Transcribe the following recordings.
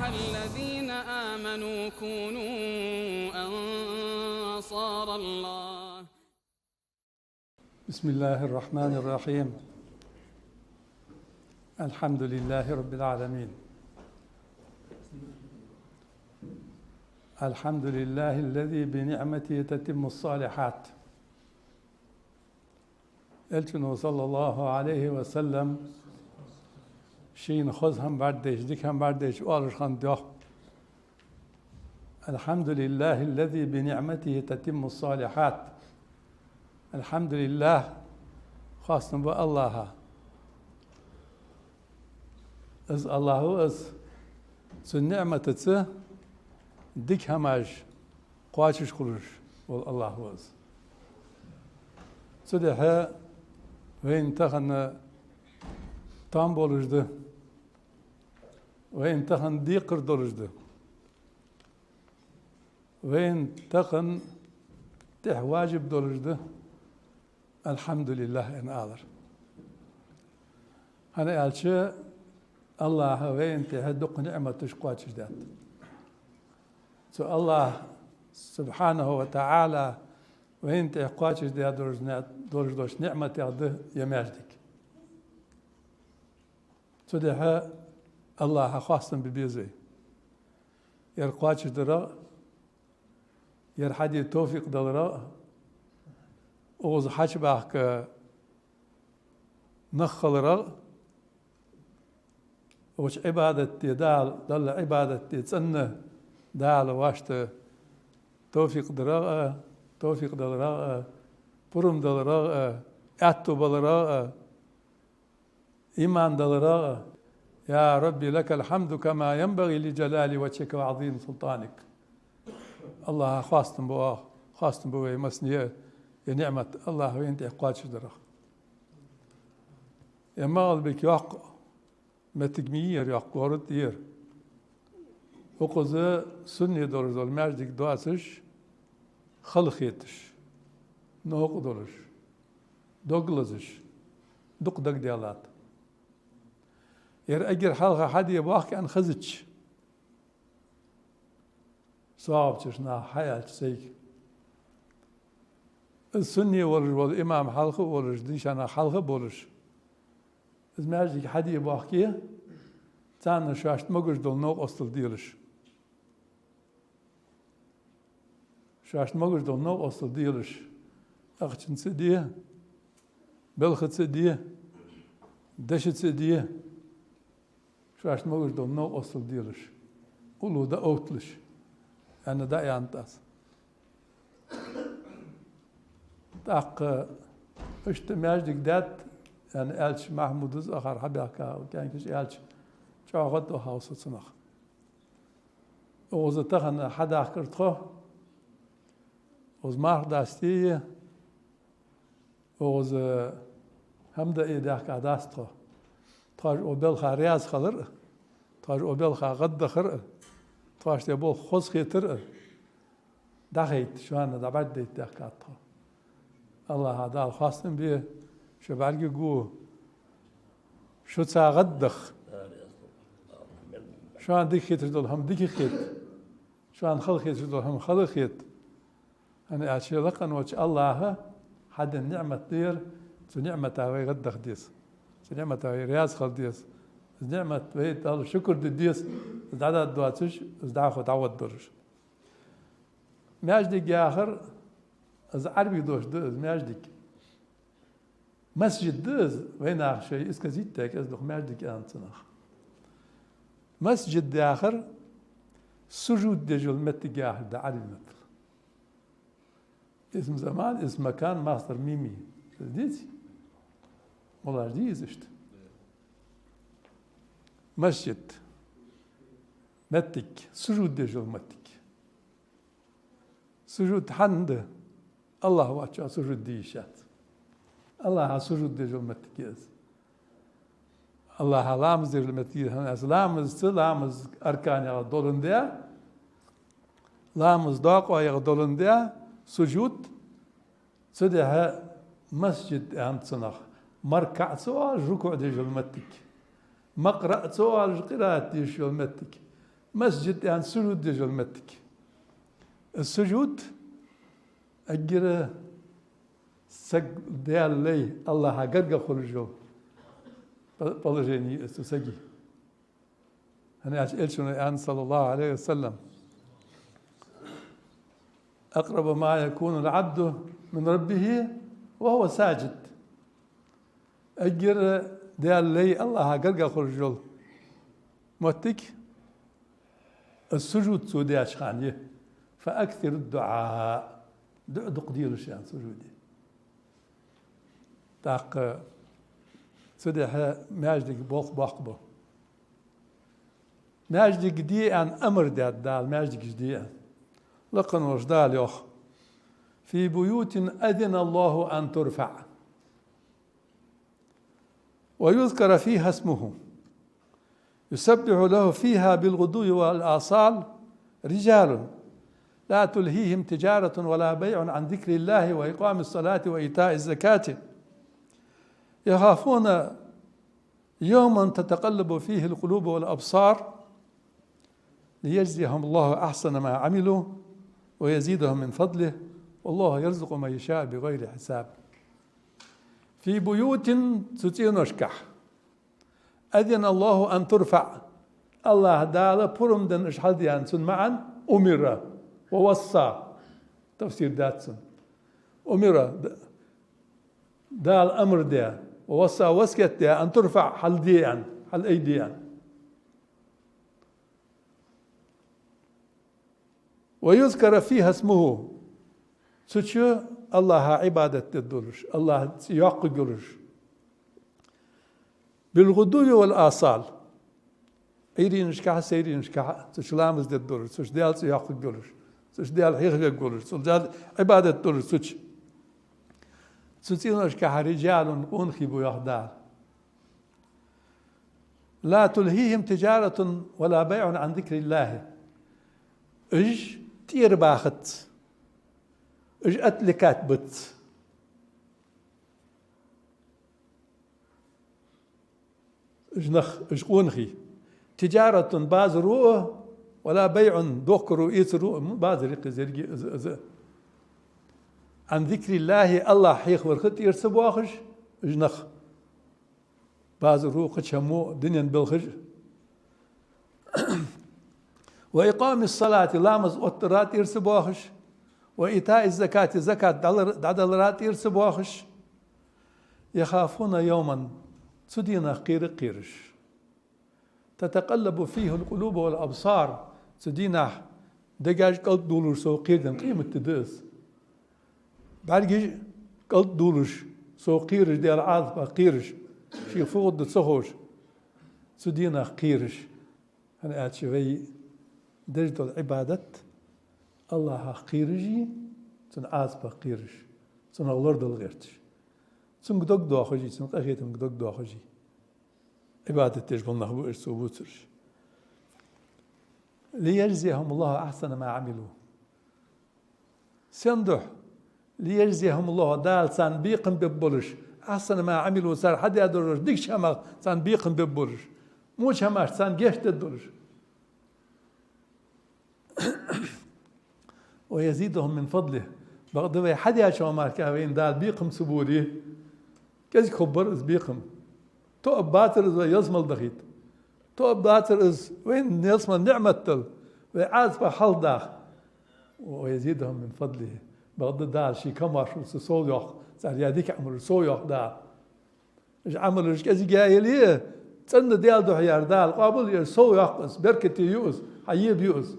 الذين آمنوا كونوا أنصار الله. بسم الله الرحمن الرحيم. الحمد لله رب العالمين. الحمد لله الذي بنعمته تتم الصالحات. التنو صلى الله عليه وسلم شين خذهم بردش ديكهم بردش وارشخان ديوه. الحمد لله الذي بنعمته تتم الصالحات. الحمد لله خاصة بالله از الله از سن نعمة تسه ديك هماج قواشش خلوش والله از صدحة وين تخن تام بولجده وين تخن ديقر دولجده وين تخن تح واجب دولجده. الحمد لله إن آذر أنا ألشى الله وين تهدق نعمة تشقوات جدات سو الله سبحانه وتعالى وين تقوات جدات دولج نعمة يعده يماجدك سو ده الله خاصة ببيزي يرقوات جدراء يرحدي توفيق دلراء اوز حجباك نخل رغ وش عبادة دال دل عبادة تسنة دال واشت توفيق دراء توفيق دلراء برم دلراء اتو بلراء ايمان دلراء يا ربي لك الحمد كما ينبغي لجلال وجهك وعظيم سلطانك. الله خاصة بواه مسنيه يا نعمة الله وين تقوات شدرة يا مال بك يق ما تجمير يق ورد ير وقزة سنة دورز المجدك دواسش خلقيتش نوق دورش دوغلزش دق دق ديالات ير أجر حلقة حد يباخ عن خزتش صعب تشنا حياة سيك السني والإمام حلقه ولش ديش أنا حلقه بولش إذا ما أجيك حد يباخيه تانا شاشت مقرش دول نوق أصل ديلش شاشت مقرش دول نوق أصل ديلش أخشن سديه بلخت سديه دشت سديه شاشت مقرش دول نوق أصل ديلش قولوا ده أوتلش أنا ده يانتاس تاق اشتماج دقدات يعني ألش محمود آخر حبيكا وكان كش ألش شاغد وهاوس صنخ وز تخن حدا كرتخو وز مار داستي وز همدا إيداك عداستخو تاج أوبل خارياز خلر تاج أوبل خاغد خر تاج تبول خوز خيتر دخيت شو أنا دبعت ديت دكاتخو الله هذا الخاصم به شو بعرق جو شو تاغدخ شو عن ديك خيت دول هم ديك خيت شو عن خلق خيت دول هم خلق خيت أنا أشياء لقن وش الله حد النعمة دير سو نعمة هاي غدخ ديس سو نعمة هاي رياض خل ديس نعمة بيت الله شكر ديس زدعنا دواتش زدعنا خد عود برش ماجدك يا آخر از عربي دوش دز ماجدك مسجد دز وين آخر شيء اسكزيتك از دوخ ماجدك أنتناخ مسجد آخر سجود دجل متك آخر ده عربي مثل اسم زمان اسم مكان ماستر ميمي ديتي والله دي ازشت مسجد متك سجود دجل متك سجود حند الله واتشا سجود ديشات الله سجود دجل متكيز الله لامز دجل متكيز هناس لامز أركان يغدولن ديا لامز داقوا يغدولن ديا سجود سدها مسجد عند صنخ مركع سؤال ركوع دجل متك مقرأ سؤال قراءة دجل متك مسجد يعني سجود دجل متك السجود أجر سج ديال لي الله هجرج خرجوا بلجني استسجي أنا أسأل عن صلى الله عليه وسلم أقرب ما يكون العبد من ربه وهو ساجد أجر ديال لي الله هجرج خرجوا متك السجود سودي أشخانية فأكثر الدعاء دق ديال الشيء سجودي تاق سودي ماجدك بوخ باقبه ماجدك دي عن أمر دال ماجدك دي لقن وجدال يوخ في بيوت أذن الله أن ترفع ويذكر فيها اسمه يسبح له فيها بالغدو والآصال رجال لا تلهيهم تجارة ولا بيع عن ذكر الله وإقام الصلاة وإيتاء الزكاة يخافون يوما تتقلب فيه القلوب والأبصار ليجزيهم الله أحسن ما عملوا ويزيدهم من فضله والله يرزق من يشاء بغير حساب في بيوت تتينشكح أذن الله أن ترفع الله دال برم دن إشحال ديان سن معا أمر ووصى تفسير داتسن أمر دال أمر ديان ووصى وسكت ديان أن ترفع حل ديان حل أي ديان ويذكر فيها اسمه سوتشو الله عبادة الدولش الله يعق الجلش بالغدو والآصال ايرين نشكح سيرين نشكح سوشلامز دي الدولش سوش ديال يعق الجلش سوش ديال حيخ الجلش سوش ديال عبادة الدولش سوش سوتين نشكح رجال أنخبوا يخدار لا تلهيهم تجارة ولا بيع عن ذكر الله اج تير باخت اج اتلكات بت اج نخ اج قونخي تجارة باز روء ولا بيع دوك رؤيت روء باز ريق زرقي عن ذكر الله الله حيخ ورخت يرسب واخش اج نخ باز روء قشمو دنيا بالخج وإقام الصلاة لامز أطرات يرسب واخش وإيتاء الزكاة زكاة دادلرات يرسب واخش يخافون يوما تدينا قيرش تتقلب فيه القلوب والأبصار تدينا دجاج قلب دولر سو قيردن قيمة تدس بعد قلب دولش سو قيرش ديال عاطفة قيرش شي فوق تصهوش تدينا قيرش أنا أتشوي درجة العبادة الله قيرجي تن عاطفة قيرش تن أغلرد الغيرتش تن قدق دواخجي تن قخيتن قدق دواخجي عبادة تجبل نحبو إرسو بوترش ليجزيهم الله أحسن ما عملوا سندح ليجزيهم الله دال سان بيقن ببولش أحسن ما عملوا سار حد يدرش ديك شمال سان بيقن ببولش مو شماش سان جيش تدرش ويزيدهم من فضله بغضوا حد يشوف ما كاوين دال بيقم سبوري كذا خبر إز بيقم تو باتر إز يزمل دخيت تو باتر إز وين يزمل نعمة تل وعاد بحل داخ ويزيدهم من فضله بغض دال شي كم شو سو يخ صار يديك عمل سو يخ دا إيش عمل إيش كذا جايليه تند ديال ده يردال قابل يسو يخ بركة يوز حيب يوز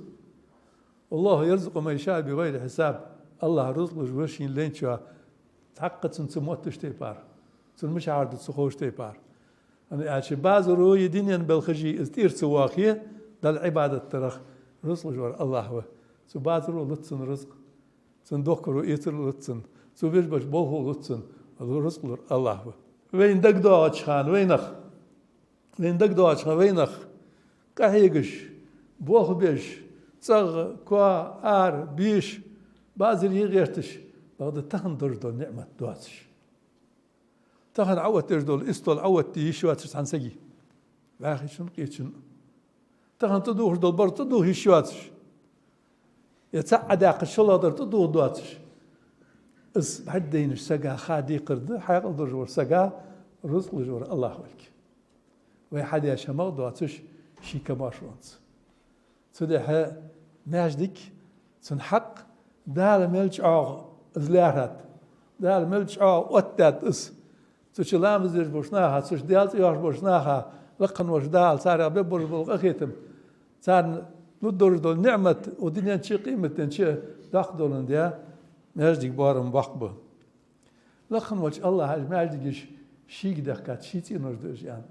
والله يرزق ما يشاء بغير حساب الله رزقه جوشين لين شو تحقق سنسموت تشتيبار سن مش عارض تسخوش تيبار أنا أشي بعض رؤي دنيا بالخجي استير سواخية دل عبادة ترخ رزق جوار الله هو سو بعض رؤي لطسن رزق سن دوكرو يتر لطسن سو بيش بوهو لطسن الرزق الله هو وين دق دو أشخان وينخ وين دق دو أشخان وينخ كهيجش بوه بيش صغ كوا آر بيش بعض اللي غيرتش بعد تهن درجة نعمة دواتش تهن عوت درجة الاستول عوت تيشوات عن سجي باخي شن قيت شن تهان تدوه دلبر تدوه يشواتش يتعدى قشلة تدوه دواتش اس بعدين سجا خادي قرد حيقل درجور سجا رزق جور الله ولك ويحد يا شمال دواتش شي كماشونس تدح ماجدك تنحق دار ملج عاغ زلارات دار ملج عاغ وتات اس تشلام زير بوشناها تش ديالت ياش بوشناها لقن وجدال صار ببر بالأخيتم صار ندور دول نعمة ودنيا شي قيمة شي داخدون ديا ماجدك بارم بقبه لقن وجه الله ماجدك شيك دكات شيتي نردش يعني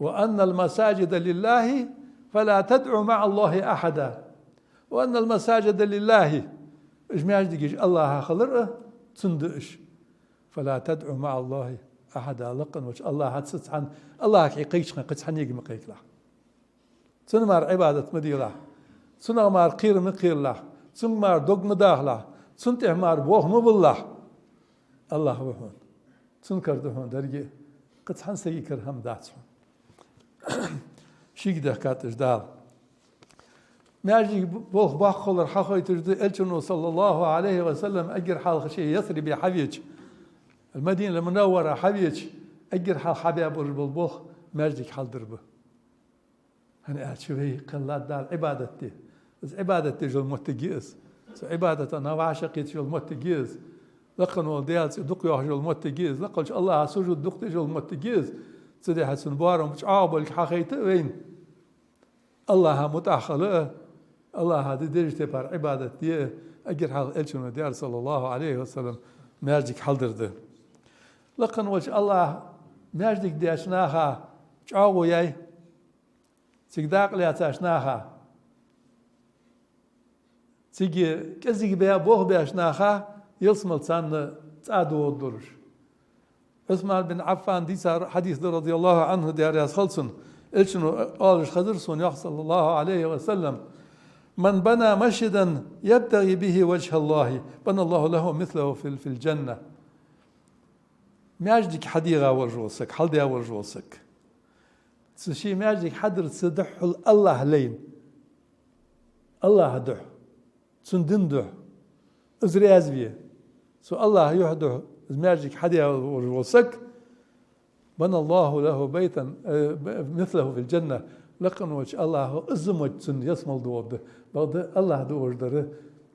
وأن المساجد لله فلا تدعو مع الله أحدا وأن المساجد لله إيش ماجدك الله خلره تندش فلا تدعو مع الله أحدا لقن وجه الله هتسس عن الله حقيقة قد حنيق مقيك له سنمار عبادة مديله سنمار قير مقير له سنمار دوق مداه له سنته مار بوه مبالله الله وهون سنكر دهون درجة قد حنسي كرهم داتهم شيك ده كاتش دال ماجي بوه باخلر حخوي تجد الجنو صلى الله عليه وسلم أجر حال شيء يثري بحبيج المدينة المنورة حبيج أجر حال حبيب البلبوخ ماجيك حال دربه أنا قاعد شوي قلات دال عبادتي عبادتي جو المتجيز عبادة أنا وعشقي جو المتجيز لقن والديال دقيا جو المتجيز لقن الله سجود دقي جو المتجيز سيدي حسن بارم عابل حقيقة وين الله متأخر الله هذا درجة بار عبادتي أجر حال إلشون ديال صلى الله عليه وسلم ماجيك حلدر ده لقن وجه الله ماجيك دياشناها عاو ياي سيقداق لي أتاشناها سيجي كزيك بيا بوه بياشناها يلسمل سان تعدو الدرج عثمان بن عفان دي صار حديث رضي الله عنه ديار يا خلصن إلشنو قالش خضرسون يا صلى الله عليه وسلم من بنى مسجدا يبتغي به وجه الله بنى الله له مثله في الجنة ماجدك حديغا ورجوسك حلديا ورجوسك تشي ماجدك حدر تسدح الله لين الله دح تندن دح ازري ازبيه سو الله يحدح ماجدك حديغا ورجوسك بنى الله له بيتا مثله في الجنة لقن وجه الله ازمج سن يسمل دوده بعد الله دور دره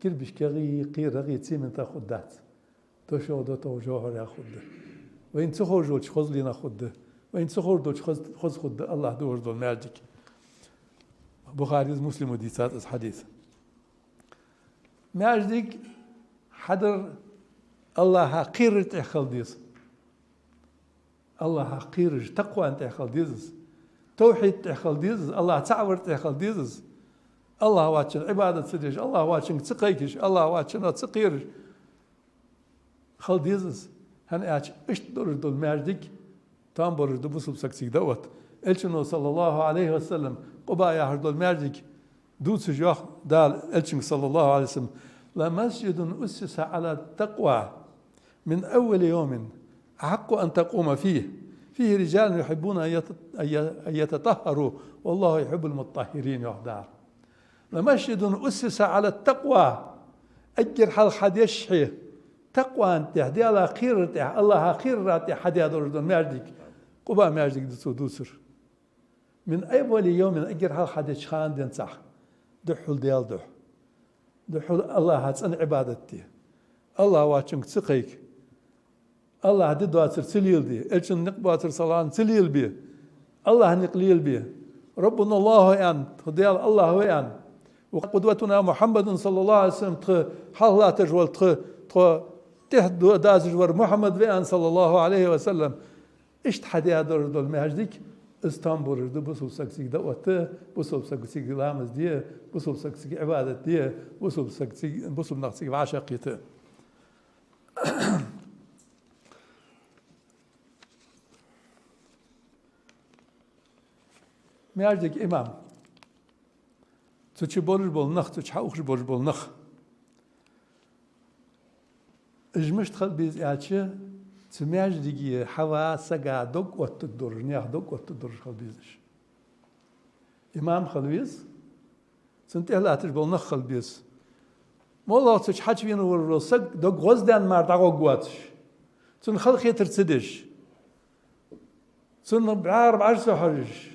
كل بشكي قير رغي تسيمن تاخد دات تشو دو تو جوهر ياخد وين تخرج وش خذ لنا خد وين تخرج وش خذ خد الله دور دول ماجيك بخاري مسلم وديسات حديث ماجيك حضر الله حقير تخل ديس الله حقير تقوى انت تخل ديس توحيد تخل ديس الله تعور تخل ديس الله واتشن عبادة سديش الله واتشن تقيكش الله واتشن تقيرش خل ديس هن اچ اشتر دول ماجدك تامبر دبوسب سكسي دوت الشنو صلى الله عليه وسلم قبا يا دول ماجدك دوس جوخ دال الشن صلى الله عليه وسلم لمسجد أسس على التقوى من أول يوم أحق أن تقوم فيه رجال يحبون أن يتطهروا والله يحب المطهرين يحدار لمسجد أسس على التقوى أجر حال حد يشحي تقوى أنت دي الله خير الله خير راتي حد يدور دون ماجدك قبا ماجدك دوسر من أول يوم أجر حال حد يشخان دين صح دحول ديال دحول الله هاتسن عبادتي الله واتشنك تسقيك الله هدي دواتر سليل دي الشن نقباتر صلاة سليل بيه الله نقليل بيه ربنا الله يعني ديال الله ويان وقدوتنا محمد صلى الله عليه وسلم حال لا تجول تحت دازجور محمد ويان صلى الله عليه وسلم اشت حدي هذا دول ماجدك اسطنبول بوصل سكسي دوته بوصل سكسي لامز دي بوصل سكسي عبادة دي بوصل سكسي بوصل نقسي عشاقيته ماجدك إمام تشي بولج بولنخ تشي حوخش بولج بولنخ اجمشت خل بيز اعتشي تماج ديجي حوا سقا دوق وتدور نياخ دوق وتدور خل بيزش إمام خلبيز سنت إهلاتش بولنا خلبيز مولا تش حاج فين ورسق دق غزدان مار دعو قواتش سن خلق يترتدش سن بعار بعرس حرش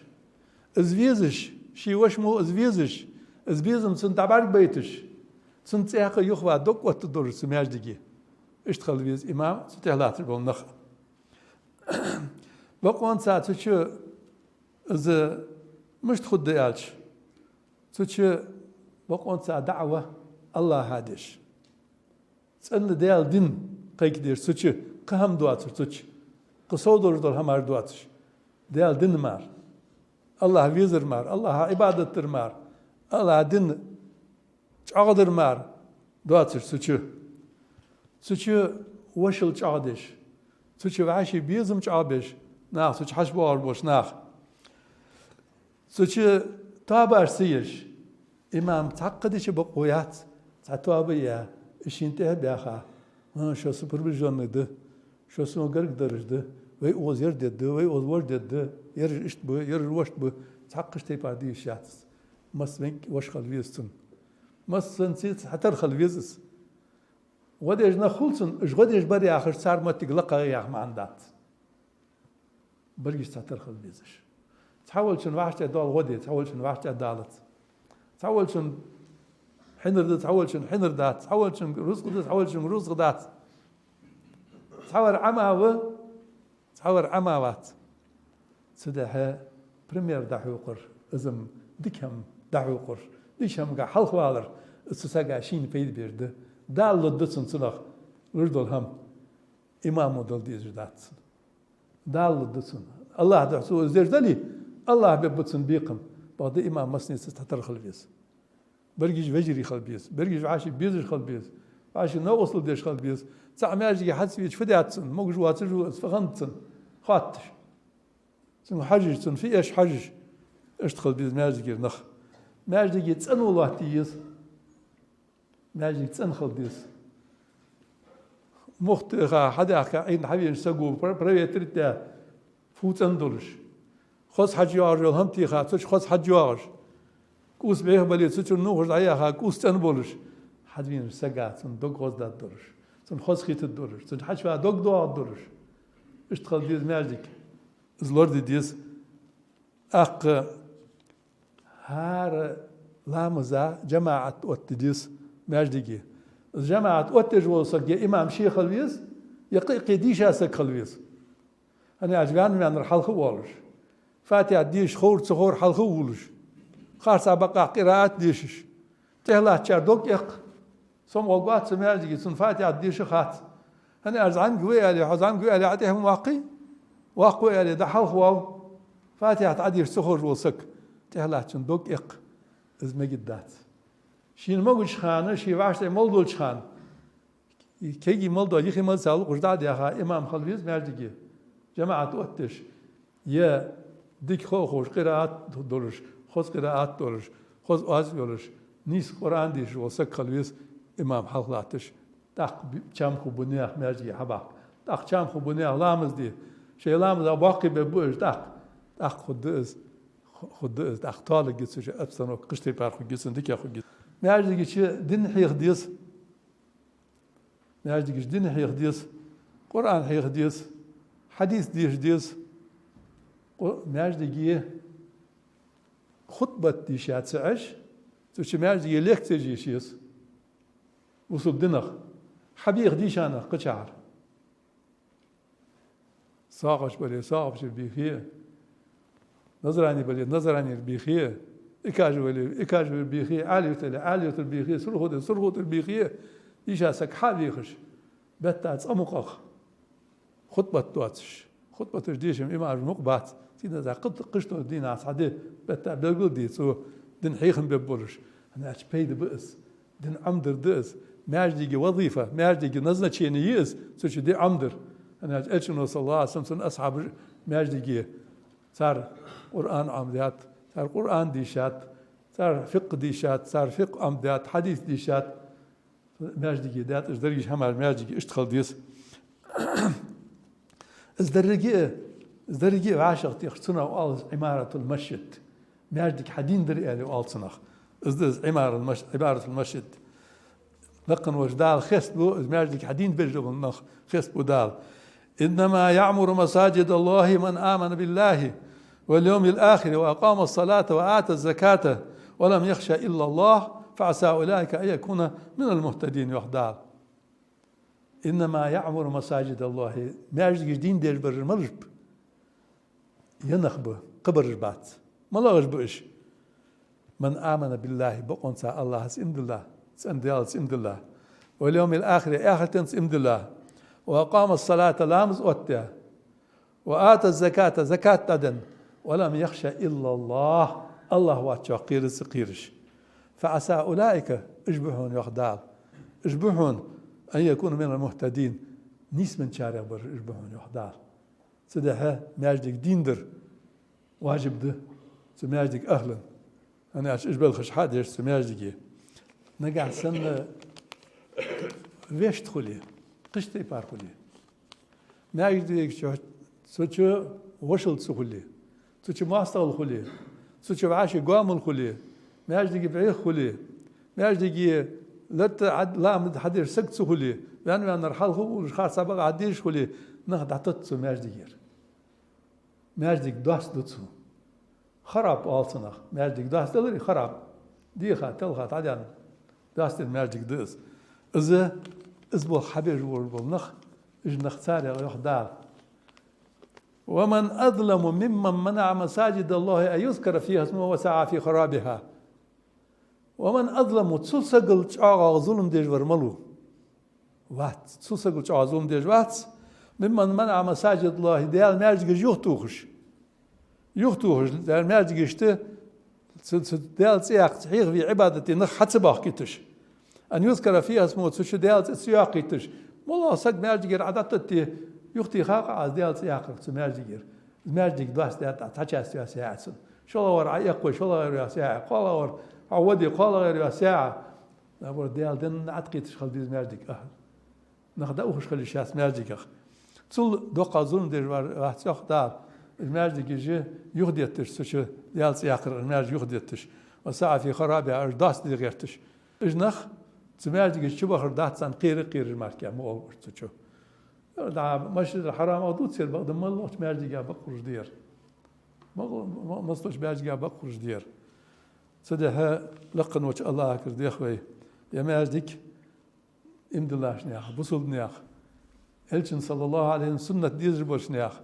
ازفيزش شي وشمو ازفيزش ازفيزم سن تعبار بيتش سن تياق يخوا دق وتدور سماج دقي اشتغل فيز إمام سنت إهلاتش بولنا بقون ساعة شو إذا مش تخد ديالش شو بقون ساعة دعوة الله هادش تسألنا ديال دين قيك دير شو قهم دواتش شو قصودر دول همار دواتش ديال دين مار الله ويزر مار الله عبادة مار الله دين چاقدر مار دواتش شو وشل چاقدش شو وعشي بيزم چابش ناخ سوچ حش بار باش ناخ سوچ تابر سيش إمام تعقدش بقويات تعتابية إيش ينتهي بياخا شو سوبرفيجن ده شو سو قرق درج ده وي أوز يرد ده وي أوز ورد ده يرج إشت به يرج وشت به تعقش تيبا دي شاتس مس بينك وش خلفيستن مس سنسيت حتى خلفيزس وديش نخلصن إيش وديش بري آخر صار ما تقلقها يا أخ ما عندات برجش تترخل بيزش تحول شن واحد دال غدي تحول شن واحد دالت تحول شن حنر ده تحول شن حنر دات تحول شن رزق ده تحول شن رزق دات تحول عماوة تحول عماوات سدها بريمير دحوقر ازم ديكم دحوقر ديشم قا حلق والر استساقا شين بيد بيرده دال لدتسن صلاح وردل هم إمام ودل ديز دات دال لدتسن الله دعسو زيردلي الله بيبتسن بيقم بعد إمام مسني ستتر خلبيس برجيج وجري خلبيس برجيج عاشي بيزر خلبيس عاشي نوصل ديش خلبيس تعماجي حدس فيش فداتسن موج واتجو فغنتسن خاتش سن حججتن في ايش حجج اشتغل بيز ماجي نخ ماجي تسن والله تيز ماجي تسن خلبيس مخترع حدا عين حبيب سقو بريترتا فوت اندلش خص حجيار هم تي خاطش خص حجيار كوس بيه بلي تشو نوخ عيا كوس تنبولش حدين سقات دوغ غوز دات دورش سن خص خيت الدورش سن حشوا دوغ دو الدورش اشتغل ديز ماجيك زلورد ديز اق هار لامزا جماعه اوتديس ماجديكي جماعه اوتجو سق امام شيخ الويز يقي ديشا سق الويز انا عجبان من الحلقه والش فاتح ديش خور صخور حلقه ولش خارس بقى قراءات ديشش تهلا تشردوك يق سم وقات سماجي سن فاتح ديش خات انا ارزعن قوي علي حزان قوي علي عتهم واقي علي ده حلقه واو فاتح عديش صخور وسك تهلا تشندوك يق ازمه جدات شين موجش خانه شي واش مولدول خان كيجي مولدول يخي مال سال قرداد يا امام خلويز ماجي جماعة أوتش يا ديك خوش قراءات دولش خوش قراءات دولش خوش أواز دولش نيس قرآن ديش وسك خلويس إمام حلقاتش تاق شام خبونيا ماجي حباق تاق شام خبونيا لامز دي شيء لامز أباقي ببوش تاق خدز تاق طالق جيس شيء أبسن وقشتي بارخو جيسن ديك ياخو جيس ماجي جيش دين حيخ ديس ماجي جيش دين حيخ ديس قرآن حيخ ديس حديث ديش ماجدي خطبة ديشات سعش توش ماجدي ليكتر جيشيس وصل دنخ حبيخ ديشانه قشعر صاغش بلي صاغش البيخيه نظراني بلي نظراني البيخيه إكاج البيخيه عالية البيخيه سرغوت البيخيه ديشاسك حبيخش بتاعت أمقخ خطبة تواتش خطبة تجديشم إمام المقبات تينا ذا قشتو دين عصادي بتا بلقل دي سو دين حيخن ببورش أنا أش بيد بئس دين عمدر دئس ماجدي وظيفة ماجدي نزنا تشيني يئس سوش دي عمدر أنا أجنو صلى الله عليه وسلم أصحاب ماجدي صار قرآن عمدات صار قرآن ديشات صار فقه ديشات صار فقه عمدات حديث ديشات ماجدي دات إش درجش همار ماجدي اشتغل ديس ازدرجي عاشق تيختنا وقال عمارة المسجد ماجدك حدين دري آلي وآلصنخ إزدز عبارة المشهد لقن وجدال خسبو ماجدك حدين برجو النخ خسبو دال إنما يعمر مساجد الله من آمن بالله واليوم الآخر وأقام الصلاة وآتى الزكاة ولم يخشى إلا الله فعسى أولئك أن يكون من المهتدين يخدال إنما يعمر مساجد الله ماجدك دين دير برج مرجب ينخبه قبر ربات ما لا غجبش من آمن بالله بقنصا الله سند الله سند الله واليوم الآخر آخر سند الله وأقام الصلاة لامز أوتها وآتى الزكاة زكاة تدن ولم يخشى إلا الله الله واتشو قيرس قيرش فعسى أولئك اشبهون يخدال اشبهون أن يكونوا من المهتدين نيس من شارع بر اشبهون يخدال سدها ماجدك ديندر واجب ده سماجدك أهلا أنا عش إجبال خش حد يش سماجدك نقع سنة ويش تخلي قشتي بار خلي ماجدك شو سوتشو وشل تخلي سوتشو ماستغل خلي سوتشو عاشي قام خلي ماجدك بعير خلي ماجدك لت عد لا مد حد يرسك خلي لأنه أنا رحال هو الخاص سبق عديش خلي ناخد عطت سماجدك ماجدك داس دوتسو خراب آلسنخ ماجدك داس دلري خراب ديخا تلخا تعديان داس الماجدك دس إذا إزبول حبيج والنخ إجنخ ساري غيوخ دار ومن أظلم ممن منع مساجد الله أن يذكر فيها اسمه وسعى في خرابها ومن أظلم تسلسقل تعاغ ظلم ديج ورملو وات تسلسقل تعاغ ظلم ديج وات ممن منع مساجد الله ديال ماجدك يوختوخش ديال ماجدك يشته ديال سياق صحيح في عبادتي نخ حتسباخ كيتش أن يذكر فيها اسمه تسوش ديال سياق كيتش والله صد ماجدك عدتتي يختي خاقع ديال سياق ماجدك ماجدك دواس ديال تحجاس ساعة شو الله ور يقوي شو الله غير ساعة قال ور عودي قال غير ساعة نقول ديال دن عتقيتش خل ديال ماجدك نخدأوش خلي شاس ماجدك تول دوقا ظلم دير واحد ساخ دار الماجدك يجي يخديتش سوش ديال سياقر الماجد يخديتش وساعة في خرابها أجداس دي غيرتش إجنخ تماجدك يشبه خردات سان قير الماركة مو أول تشو دا مشهد الحرام أو دوت سير بقدم ما الله تماجدك بقرش دير ما صلوش ماجدك بقرش دير سدها لقن وش الله كرد يا أخوي يا ماجدك إمد الله شنياخ بصل نياخ الشن صلى الله عليه وسلم سنة دير بوشنياخ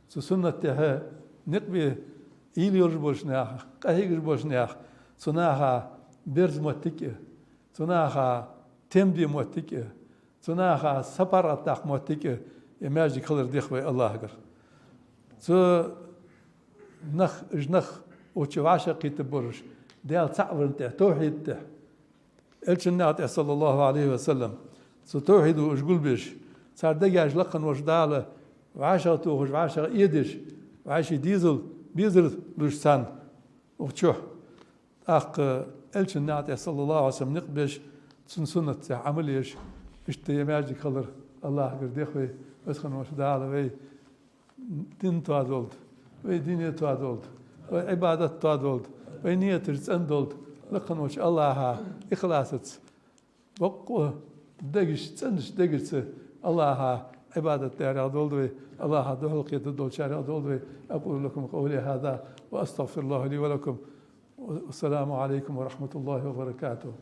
سنة تها نقبي إيليور بوشنياخ قهيج بوشنياخ سناها برز موتيك سناها تمدي موتيك سناها سفرات موتيك يماجي خلر ديخوي الله أكبر سو نخ جنخ وتشواشة قيت برش ديال تعبر انت توحيد ته الشن نعت صلى الله عليه وسلم سو توحيد وشقول بيش صار دقاج لقن وجداله وعاشر توخش وعاشر إيدش وعاشي بيزل لجسان وتشوح الشن نعت صلى الله عليه وسلم نقبش سنة عمليش اشتي ماجي خلر الله قرد يخوي اسخن وجداله وي دين توادولد وي دينية توادولد وي عبادة توادولد وي نية ترسندولد لقن وش الله إخلاصت وقوه دقش تسندش دقش الله عبادة داري دولدوي الله دول قيد دول شارع دولدوي أقول لكم قولي هذا وأستغفر الله لي ولكم والسلام عليكم ورحمة الله وبركاته.